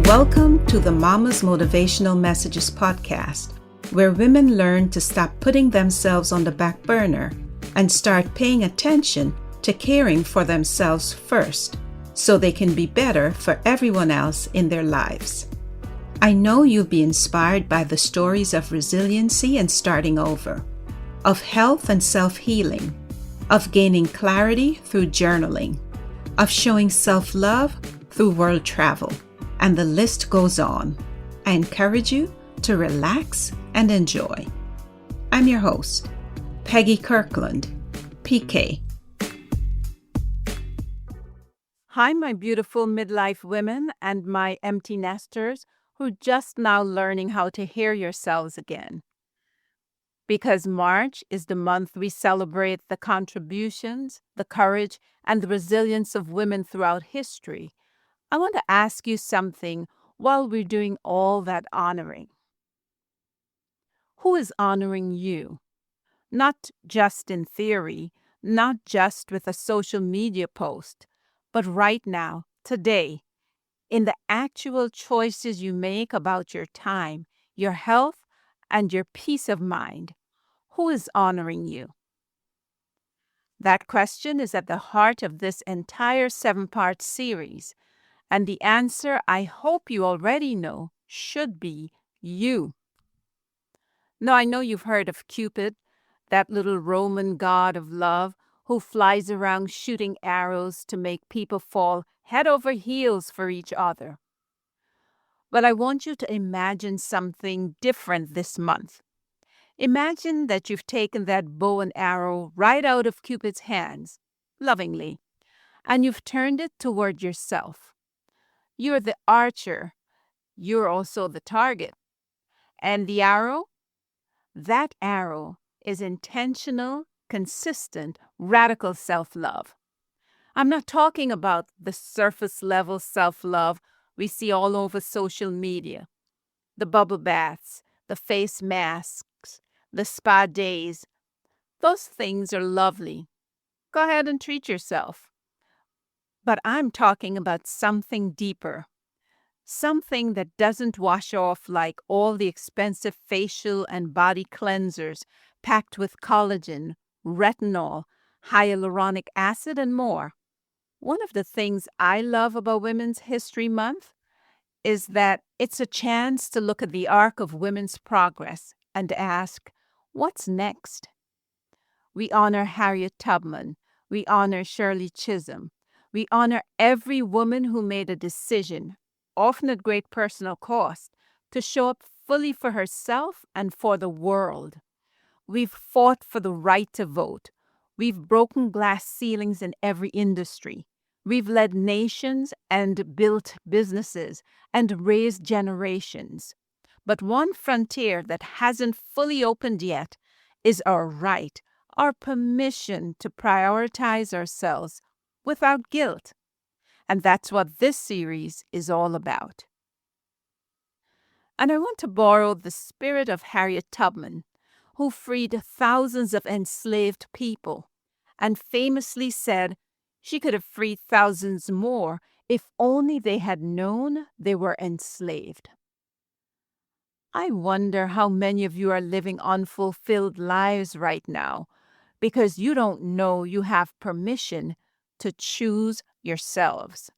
Welcome to the Momma's Motivational Messages podcast, where women learn to stop putting themselves on the back burner and start paying attention to caring for themselves first so they can be better for everyone else in their lives. I know you'll be inspired by the stories of resiliency and starting over, of health and self-healing, of gaining clarity through journaling, of showing self-love through world travel, and the list goes on. I encourage you to relax and enjoy. I'm your host, Peggie Kirkland, PK. Hi, my beautiful midlife women and my empty nesters who are just now learning how to hear yourselves again. Because March is the month we celebrate the contributions, the courage, and the resilience of women throughout history, I want to ask you something while we're doing all that honoring. Who is honoring you? Not just in theory, not just with a social media post, but right now, today, in the actual choices you make about your time, your health, and your peace of mind. Who is honoring you? That question is at the heart of this entire 7-part series, and the answer I hope you already know should be you. Now, I know you've heard of Cupid, that little Roman god of love who flies around shooting arrows to make people fall head over heels for each other. But I want you to imagine something different this month. Imagine that you've taken that bow and arrow right out of Cupid's hands, lovingly, and you've turned it toward yourself. You're the archer. You're also the target. And the arrow? That arrow is intentional, consistent, radical self-love. I'm not talking about the surface-level self-love we see all over social media. The bubble baths, the face masks, the spa days. Those things are lovely. Go ahead and treat yourself. But I'm talking about something deeper. Something that doesn't wash off like all the expensive facial and body cleansers packed with collagen, retinol, hyaluronic acid, and more. One of the things I love about Women's History Month is that it's a chance to look at the arc of women's progress and ask, what's next? We honor Harriet Tubman. We honor Shirley Chisholm. We honor every woman who made a decision, often at great personal cost, to show up fully for herself and for the world. We've fought for the right to vote. We've broken glass ceilings in every industry. We've led nations and built businesses and raised generations. But one frontier that hasn't fully opened yet is our right, our permission to prioritize ourselves without guilt. And that's what this series is all about. And I want to borrow the spirit of Harriet Tubman, who freed thousands of enslaved people and famously said she could have freed thousands more if only they had known they were enslaved. I wonder how many of you are living unfulfilled lives right now because you don't know you have permission to choose yourselves.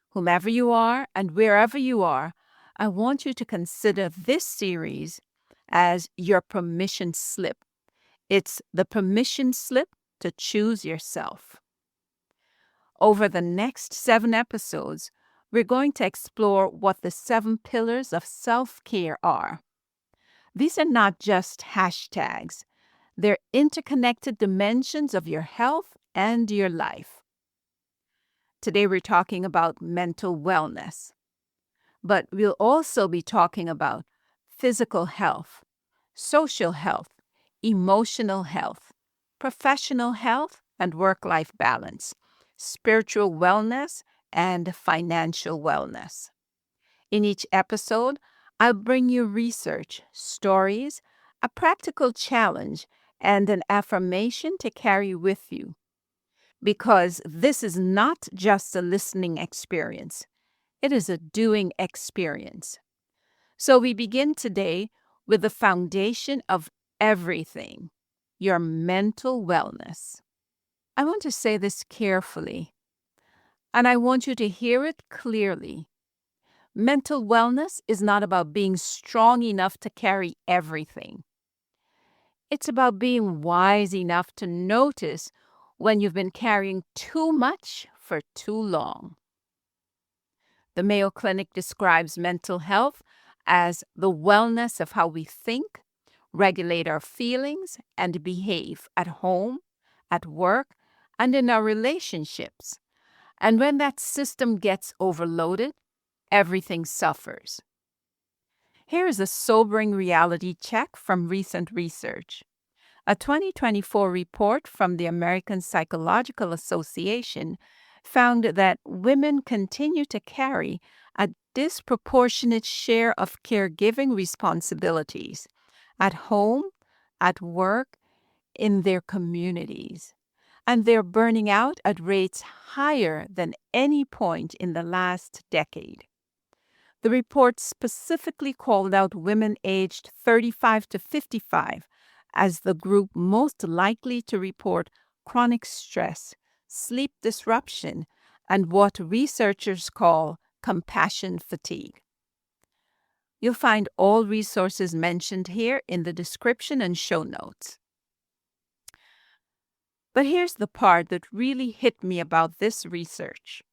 Whomever you are and wherever you are, I want you to consider this series as your permission slip. It's the permission slip to choose yourself. Over the next 7 episodes, we're going to explore what the 7 pillars of self-care are. These are not just hashtags. They're interconnected dimensions of your health and your life. Today we're talking about mental wellness, but we'll also be talking about physical health, social health, emotional health, professional health and work-life balance, spiritual wellness, and financial wellness. In each episode, I'll bring you research, stories, a practical challenge, and an affirmation to carry with you. Because this is not just a listening experience. It is a doing experience. So we begin today with the foundation of everything, your mental wellness. I want to say this carefully, and I want you to hear it clearly. Mental wellness is not about being strong enough to carry everything. It's about being wise enough to notice when you've been carrying too much for too long. The Mayo Clinic describes mental health as the wellness of how we think, regulate our feelings, and behave at home, at work, and in our relationships. And when that system gets overloaded, everything suffers. Here is a sobering reality check from recent research. A 2024 report from the American Psychological Association found that women continue to carry a disproportionate share of caregiving responsibilities at home, at work, in their communities. And they're burning out at rates higher than any point in the last decade. The report specifically called out women aged 35 to 55 as the group most likely to report chronic stress, sleep disruption, and what researchers call compassion fatigue. You'll find all resources mentioned here in the description and show notes. But here's the part that really hit me about this research.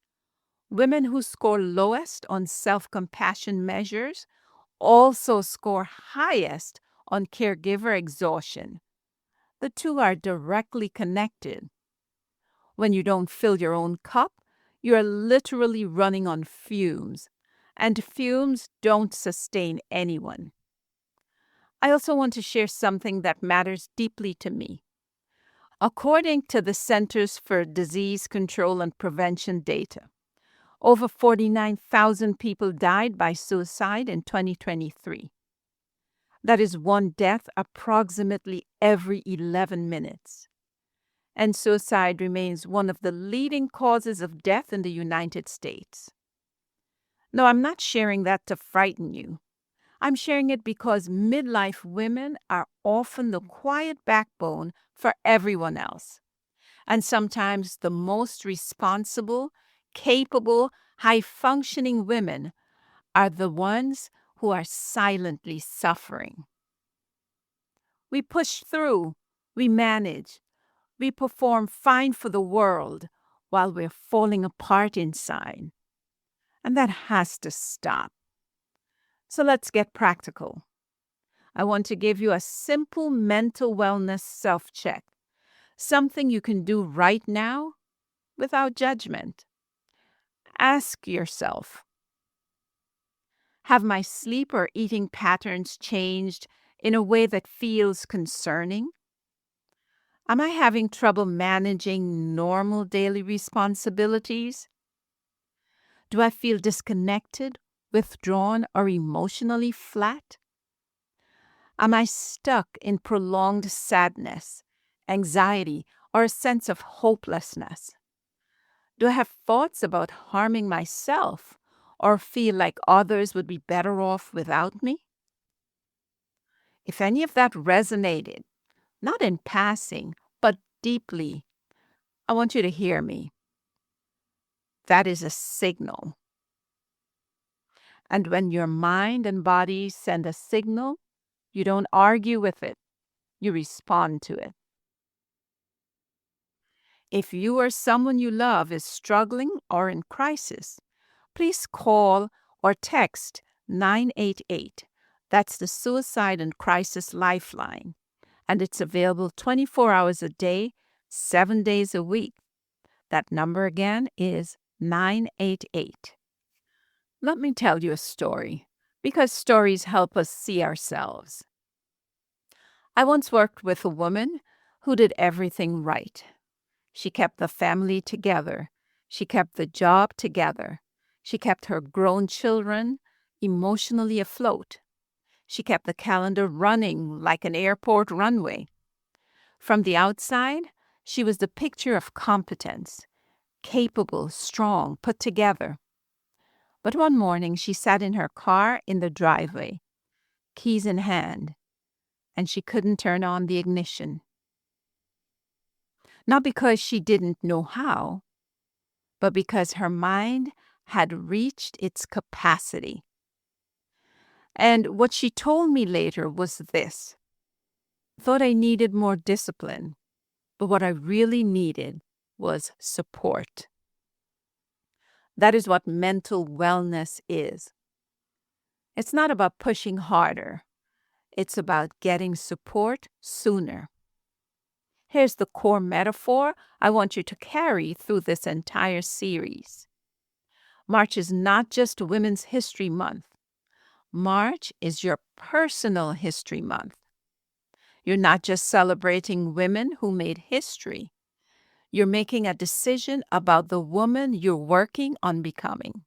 Women who score lowest on self-compassion measures also score highest on caregiver exhaustion. The two are directly connected. When you don't fill your own cup, you're literally running on fumes, and fumes don't sustain anyone. I also want to share something that matters deeply to me. According to the Centers for Disease Control and Prevention data, over 49,000 people died by suicide in 2023. That is one death approximately every 11 minutes. And suicide remains one of the leading causes of death in the United States. No, I'm not sharing that to frighten you. I'm sharing it because midlife women are often the quiet backbone for everyone else, and sometimes the most responsible, capable, high-functioning women are the ones who are silently suffering. We push through, we manage, we perform fine for the world while we're falling apart inside. And that has to stop. So let's get practical. I want to give you a simple mental wellness self-check, something you can do right now without judgment. Ask yourself, have my sleep or eating patterns changed in a way that feels concerning? Am I having trouble managing normal daily responsibilities? Do I feel disconnected, withdrawn, or emotionally flat? Am I stuck in prolonged sadness, anxiety, or a sense of hopelessness? Do I have thoughts about harming myself or feel like others would be better off without me? If any of that resonated, not in passing, but deeply, I want you to hear me. That is a signal. And when your mind and body send a signal, you don't argue with it. You respond to it. If you or someone you love is struggling or in crisis, please call or text 988. That's the Suicide and Crisis Lifeline. And it's available 24 hours a day, 7 days a week. That number again is 988. Let me tell you a story, because stories help us see ourselves. I once worked with a woman who did everything right. She kept the family together. She kept the job together. She kept her grown children emotionally afloat. She kept the calendar running like an airport runway. From the outside, she was the picture of competence, capable, strong, put together. But one morning she sat in her car in the driveway, keys in hand, and she couldn't turn on the ignition. Not because she didn't know how, but because her mind had reached its capacity. And what she told me later was this: thought I needed more discipline, but what I really needed was support. That is what mental wellness is. It's not about pushing harder. It's about getting support sooner. Here's the core metaphor I want you to carry through this entire series. March is not just Women's History Month. March is your personal history month. You're not just celebrating women who made history. You're making a decision about the woman you're working on becoming.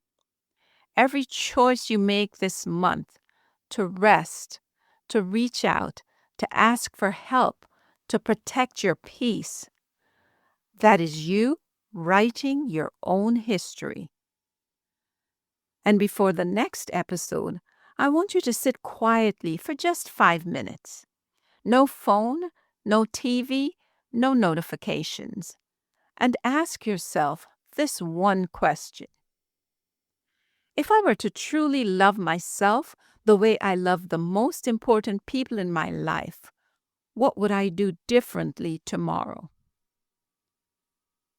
Every choice you make this month to rest, to reach out, to ask for help, to protect your peace, that is you writing your own history. And before the next episode, I want you to sit quietly for just 5 minutes. No phone, no TV, no notifications. And ask yourself this one question. If I were to truly love myself the way I love the most important people in my life, what would I do differently tomorrow?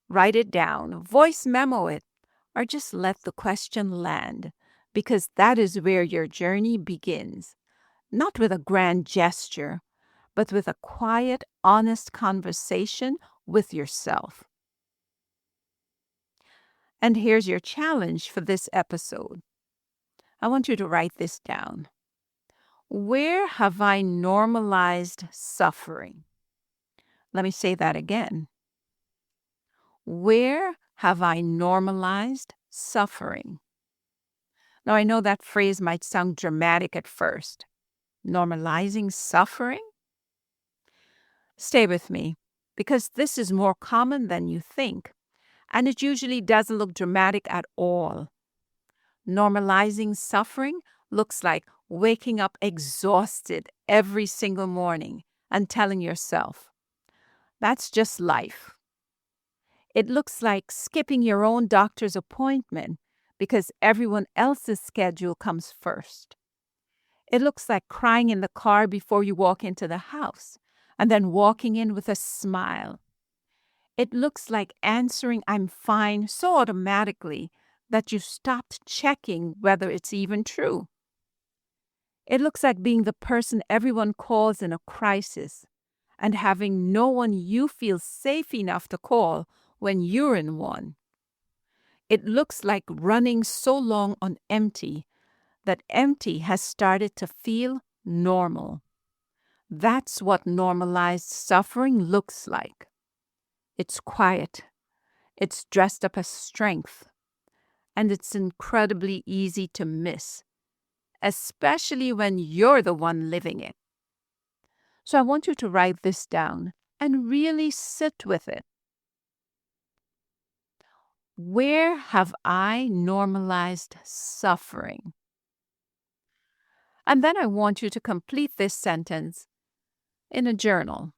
Write it down, voice memo it, or just let the question land, because that is where your journey begins. Not with a grand gesture, but with a quiet, honest conversation with yourself. And here's your challenge for this episode. I want you to write this down. Where have I normalized suffering? Let me say that again. Where have I normalized suffering? Now, I know that phrase might sound dramatic at first. Normalizing suffering? Stay with me, because this is more common than you think, and it usually doesn't look dramatic at all. Normalizing suffering looks like waking up exhausted every single morning and telling yourself, that's just life. It looks like skipping your own doctor's appointment because everyone else's schedule comes first. It looks like crying in the car before you walk into the house and then walking in with a smile. It looks like answering "I'm fine" so automatically that you stopped checking whether it's even true. It looks like being the person everyone calls in a crisis and having no one you feel safe enough to call when you're in one. It looks like running so long on empty that empty has started to feel normal. That's what normalized suffering looks like. It's quiet. It's dressed up as strength. And it's incredibly easy to miss, especially when you're the one living it. So I want you to write this down and really sit with it. Where have I normalized suffering? And then I want you to complete this sentence in a journal.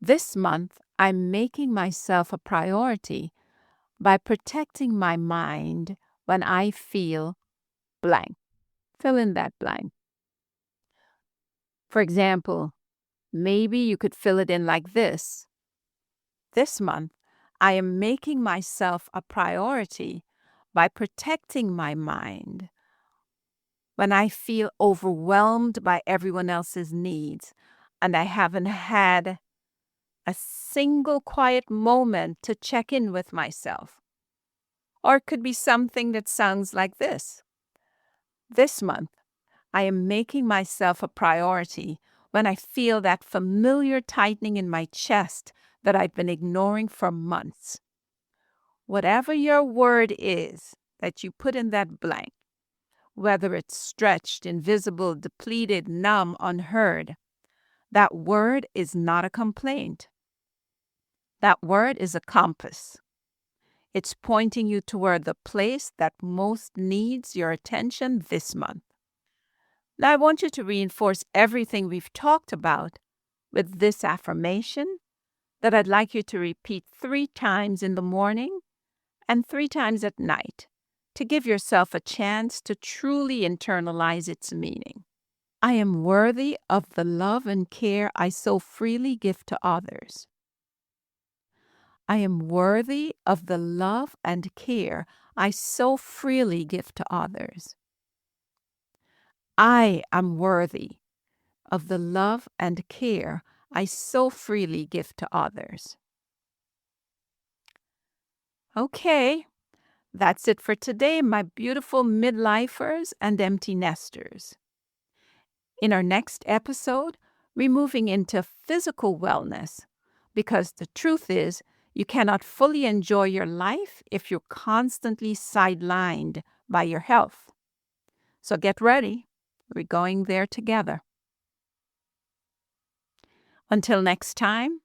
This month, I'm making myself a priority by protecting my mind when I feel blank. Fill in that blank. For example, maybe you could fill it in like this. This month, I am making myself a priority by protecting my mind when I feel overwhelmed by everyone else's needs and I haven't had a single quiet moment to check in with myself. Or it could be something that sounds like this. This month, I am making myself a priority when I feel that familiar tightening in my chest that I've been ignoring for months. Whatever your word is that you put in that blank, whether it's stretched, invisible, depleted, numb, unheard, that word is not a complaint. That word is a compass. It's pointing you toward the place that most needs your attention this month. Now, I want you to reinforce everything we've talked about with this affirmation that I'd like you to repeat 3 times in the morning and 3 times at night to give yourself a chance to truly internalize its meaning. I am worthy of the love and care I so freely give to others. I am worthy of the love and care I so freely give to others. I am worthy of the love and care I so freely give to others. Okay, that's it for today, my beautiful midlifers and empty nesters. In our next episode, we're moving into physical wellness, because the truth is, you cannot fully enjoy your life if you're constantly sidelined by your health. So get ready. We're going there together. Until next time,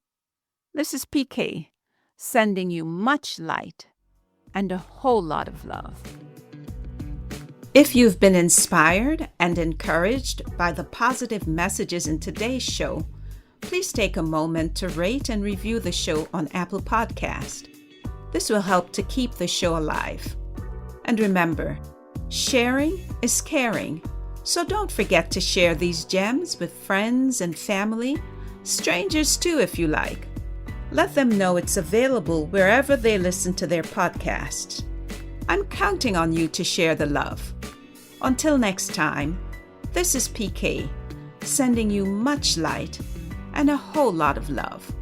this is PK, sending you much light and a whole lot of love. If you've been inspired and encouraged by the positive messages in today's show, please take a moment to rate and review the show on Apple Podcast. This will help to keep the show alive. And remember, sharing is caring. So don't forget to share these gems with friends and family, strangers too if you like. Let them know it's available wherever they listen to their podcasts. I'm counting on you to share the love. Until next time, this is PK, sending you much light and a whole lot of love.